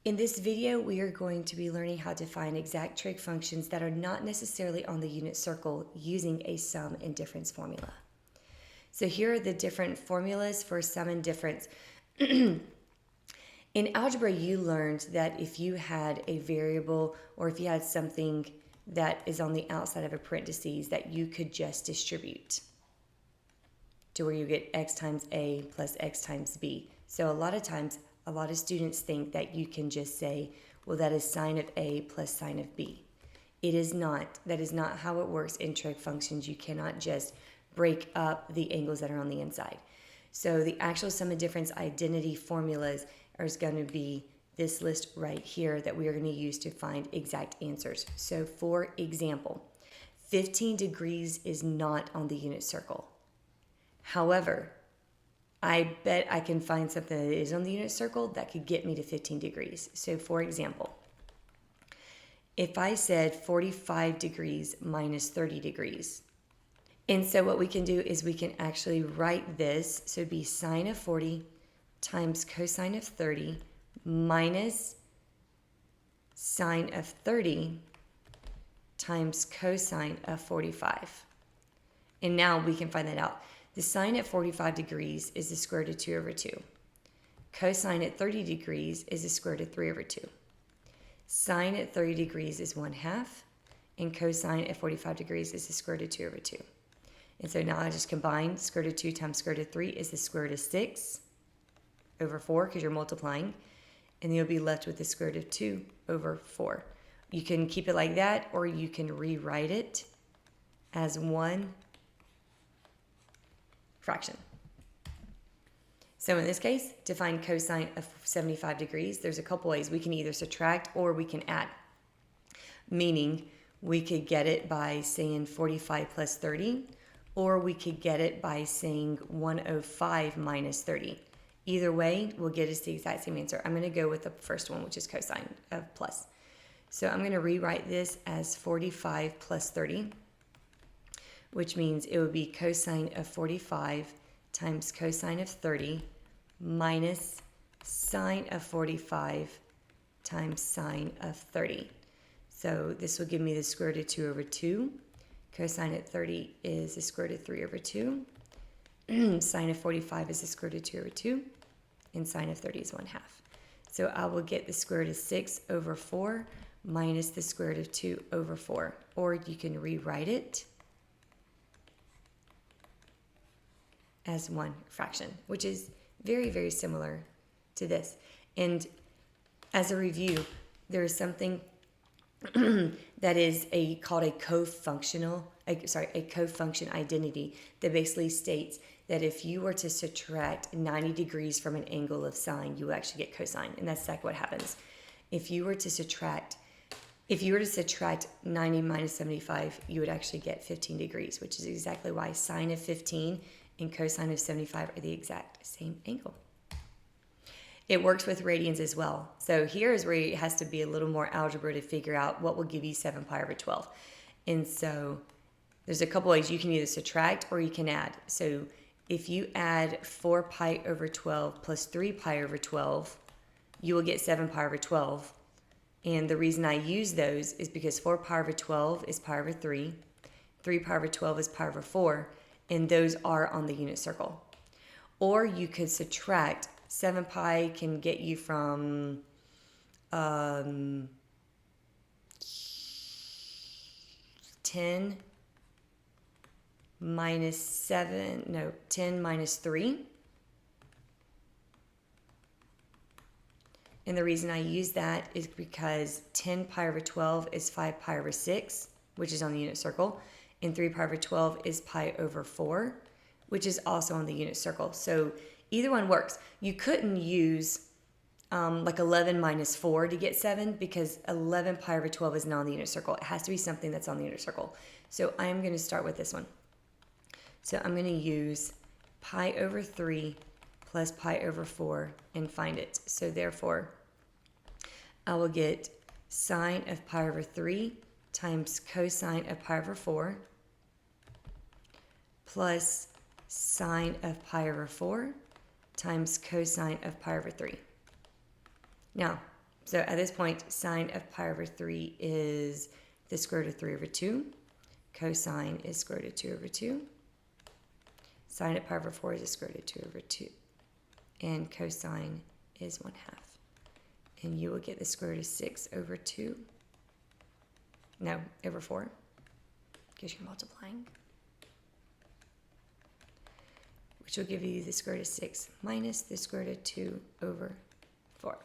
In this video, we are going to be learning how to find exact trig functions that are not necessarily on the unit circle using a sum and difference formula. So here are the different formulas for sum and difference. In algebra, you learned that if you had a variable or if you had something that is on the outside of a parentheses that you could just distribute to where you get x times a plus x times b. So a lot of times, a lot of students think that you can just say, well, that is sine of a plus sine of b. It is not. That is not how it works in trig functions. You cannot just break up the angles that are on the inside. So the actual sum and difference identity formulas is going to be this list right here that we are going to use to find exact answers. So for example, 15 degrees is not on the unit circle. However, I bet I can find something that is on the unit circle that could get me to 15 degrees. So for example, if I said 45 degrees minus 30 degrees, and so what we can do is we can actually write this, so it'd be sine of 40 times cosine of 30 minus sine of 30 times cosine of 45. And now we can find that out. The sine at 45 degrees is the square root of 2 over 2. Cosine at 30 degrees is the square root of 3 over 2. Sine at 30 degrees is 1/2, and cosine at 45 degrees is the square root of 2 over 2. And so now I just combine square root of 2 times square root of 3 is the square root of 6 over 4 because you're multiplying, and then you'll be left with the square root of 2 over 4. You can keep it like that, or you can rewrite it as one fraction. So in this case, to find cosine of 75 degrees, there's a couple ways. We can either subtract or we can add. Meaning, we could get it by saying 45 plus 30, or we could get it by saying 105 minus 30. Either way will get us the exact same answer. I'm going to go with the first one, which is cosine of plus. So I'm going to rewrite this as 45 plus 30, which means it would be cosine of 45 times cosine of 30 minus sine of 45 times sine of 30. So this will give me the square root of 2 over 2. Cosine at 30 is the square root of 3 over 2. Sine of 45 is the square root of 2 over 2. And sine of 30 is 1/2. So I will get the square root of 6 over 4 minus the square root of 2 over 4. Or you can rewrite it as one fraction, which is very, very similar to this. And as a review, there is something that is called a cofunction identity that basically states that if you were to subtract 90 degrees from an angle of sine, you will actually get cosine, and that's exactly what happens. If you were to subtract 90 minus 75, you would actually get 15 degrees, which is exactly why sine of 15 and cosine of 75 are the exact same angle. It works with radians as well. So here is where it has to be a little more algebra to figure out what will give you 7 pi over 12. And so there's a couple ways. You can either subtract or you can add. So if you add 4 pi over 12 plus 3 pi over 12, you will get 7 pi over 12. And the reason I use those is because 4 pi over 12 is pi over 3, 3 pi over 12 is pi over 4, and those are on the unit circle. Or you could subtract. 7 pi can get you from 10 minus 10 minus 3. And the reason I use that is because 10 pi over 12 is 5 pi over 6, which is on the unit circle, and 3 pi over 12 is pi over 4, which is also on the unit circle. So either one works. You couldn't use like 11 minus 4 to get 7 because 11 pi over 12 is not on the unit circle. It has to be something that's on the unit circle. So I'm going to start with this one. So I'm going to use pi over 3 plus pi over 4 and find it. So therefore, I will get sine of pi over 3 times cosine of pi over 4 plus sine of pi over 4 times cosine of pi over 3. Now, So at this point, sine of pi over 3 is the square root of 3 over 2. Cosine is square root of 2 over 2. Sine of pi over 4 is the square root of 2 over 2. And cosine is 1/2. And you will get the square root of 6 over 2. No, over 4, because you're multiplying. Which will give you the square root of 6 minus the square root of 2 over 4.